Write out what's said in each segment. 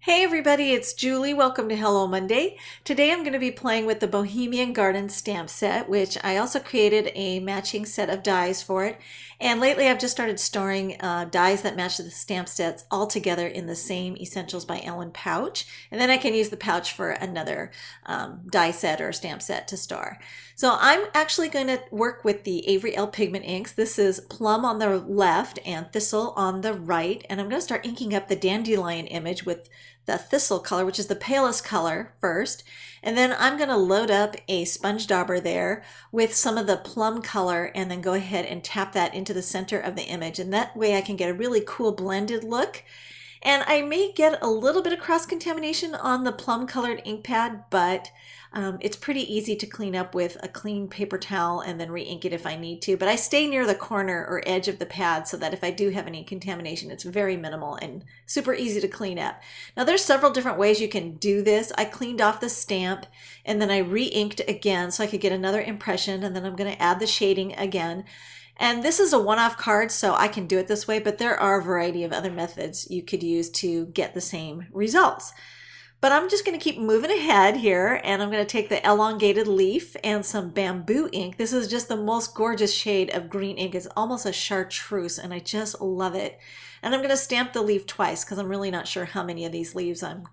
Hey everybody, it's Julie. Welcome to Hello Monday. Today I'm going to be playing with the Bohemian Garden stamp set, which I also created a matching set of dies for it. And lately I've just started storing dies that match the stamp sets all together in the same Essentials by Ellen pouch. And then I can use the pouch for another die set or stamp set to store. So I'm actually going to work with the Avery L Pigment inks. This is Plum on the left and Thistle on the right. And I'm going to start inking up the dandelion image with the thistle color, which is the palest color first. And then I'm going to load up a sponge dauber there with some of the plum color and then go ahead and tap that into the center of the image. And that way I can get a really cool blended look. And I may get a little bit of cross-contamination on the plum colored ink pad, but it's pretty easy to clean up with a clean paper towel and then re-ink it if I need to. But I stay near the corner or edge of the pad so that if I do have any contamination, it's very minimal and super easy to clean up. Now there's several different ways you can do this. I cleaned off the stamp and then I re-inked again so I could get another impression, and then I'm going to add the shading again. And this is a one-off card, so I can do it this way, but there are a variety of other methods you could use to get the same results. But I'm just going to keep moving ahead here, and I'm going to take the elongated leaf and some bamboo ink. This is just the most gorgeous shade of green ink. It's almost a chartreuse, and I just love it. And I'm going to stamp the leaf twice because I'm really not sure how many of these leaves I'm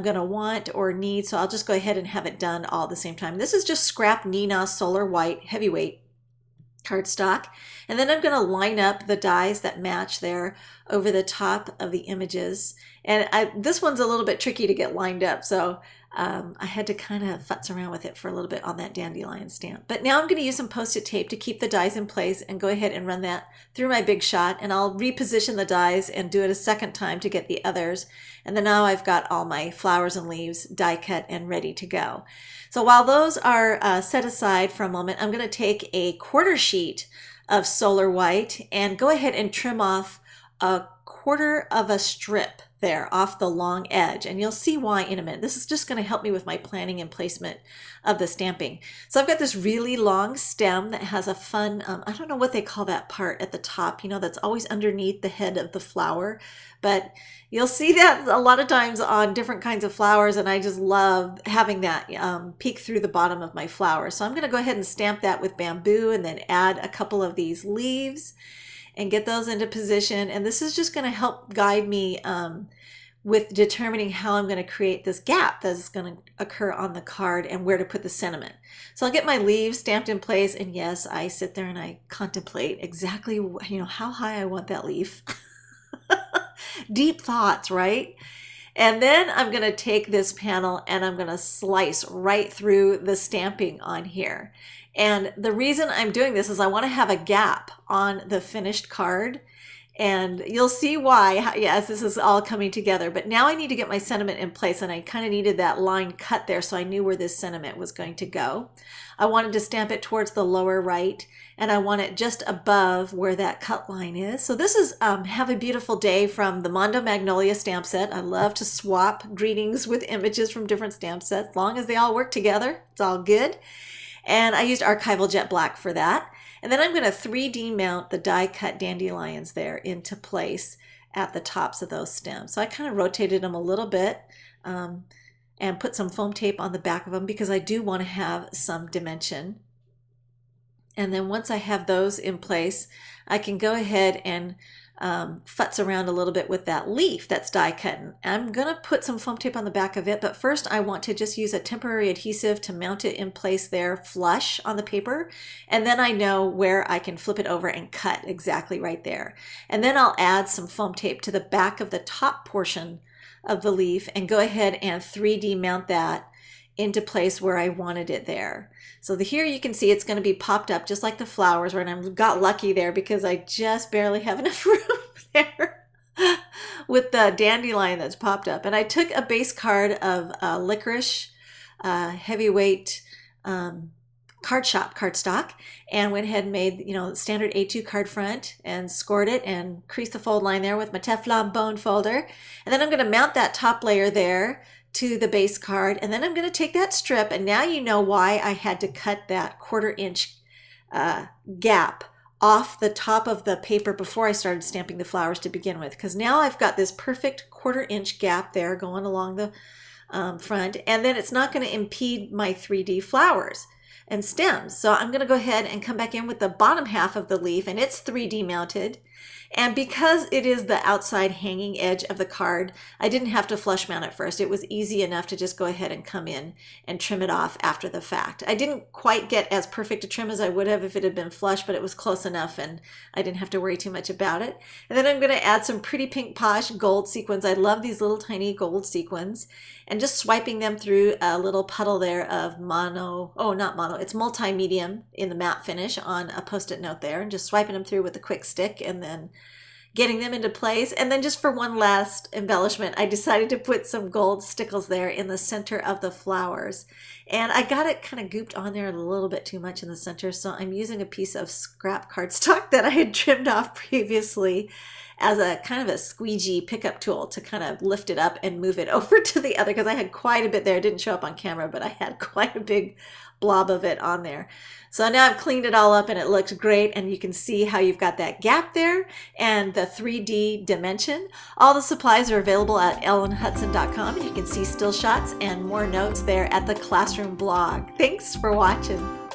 going to want or need, so I'll just go ahead and have it done all at the same time. This is just scrap Neenah Solar White Heavyweight cardstock, and then I'm going to line up the dies that match there over the top of the images. And this one's a little bit tricky to get lined up, so I had to kind of futz around with it for a little bit on that dandelion stamp. But now I'm going to use some post-it tape to keep the dies in place and go ahead and run that through my Big Shot, and I'll reposition the dies and do it a second time to get the others. And then now I've got all my flowers and leaves die cut and ready to go. So while those are set aside for a moment, I'm going to take a quarter sheet of Solar White and go ahead and trim off a quarter of a strip there off the long edge, and you'll see why in a minute. This is just going to help me with my planning and placement of the stamping. So I've got this really long stem that has a fun, I don't know what they call that part at the top, you know, that's always underneath the head of the flower, but you'll see that a lot of times on different kinds of flowers, and I just love having that peek through the bottom of my flower. So I'm going to go ahead and stamp that with bamboo and then add a couple of these leaves and get those into position. And this is just going to help guide me with determining how I'm going to create this gap that's going to occur on the card and where to put the sentiment. So I'll get my leaves stamped in place, and yes, I sit there and I contemplate exactly, you know, how high I want that leaf. Deep thoughts, right? And then I'm going to take this panel and I'm going to slice right through the stamping on here. And the reason I'm doing this is I want to have a gap on the finished card, and you'll see why. Yes, this is all coming together, but now I need to get my sentiment in place, and I kind of needed that line cut there so I knew where this sentiment was going to go. I wanted to stamp it towards the lower right, and I want it just above where that cut line is. So this is Have a Beautiful Day from the Mondo Magnolia stamp set. I love to swap greetings with images from different stamp sets. As long as they all work together, it's all good. And I used Archival Jet Black for that. And then I'm going to 3D mount the die cut dandelions there into place at the tops of those stems. So I kind of rotated them a little bit and put some foam tape on the back of them because I do want to have some dimension. And then once I have those in place, I can go ahead and futz around a little bit with that leaf that's die cutting. I'm going to put some foam tape on the back of it, but first I want to just use a temporary adhesive to mount it in place there flush on the paper, and then I know where I can flip it over and cut exactly right there. And then I'll add some foam tape to the back of the top portion of the leaf and go ahead and 3D mount that into place where I wanted it there. So here you can see it's going to be popped up just like the flowers, and I got lucky there because I just barely have enough room there with the dandelion that's popped up. And I took a base card of Licorice Heavyweight card shop cardstock and went ahead and made, you know, standard A2 card front and scored it and creased the fold line there with my Teflon bone folder. And then I'm going to mount that top layer there to the base card, and then I'm going to take that strip, and now you know why I had to cut that 1/4 inch gap off the top of the paper before I started stamping the flowers to begin with, because now I've got this perfect 1/4 inch gap there going along the front, and then it's not going to impede my 3D flowers and stems. So I'm going to go ahead and come back in with the bottom half of the leaf, and it's 3D mounted. And because it is the outside hanging edge of the card, I didn't have to flush mount it first. It was easy enough to just go ahead and come in and trim it off after the fact. I didn't quite get as perfect a trim as I would have if it had been flush, but it was close enough and I didn't have to worry too much about it. And then I'm going to add some pretty pink posh gold sequins. I love these little tiny gold sequins. And just swiping them through a little puddle there of it's multi-medium in the matte finish on a Post-it note there, and just swiping them through with a quick stick and then getting them into place. And then just for one last embellishment, I decided to put some gold stickles there in the center of the flowers. And I got it kind of gooped on there a little bit too much in the center, so I'm using a piece of scrap cardstock that I had trimmed off previously as a kind of a squeegee pickup tool to kind of lift it up and move it over to the other, because I had quite a bit there. It didn't show up on camera, but I had quite a big blob of it on there. So now I've cleaned it all up and it looks great, and you can see how you've got that gap there and the 3D dimension. All the supplies are available at ellenhutson.com, and you can see still shots and more notes there at the classroom blog. Thanks for watching.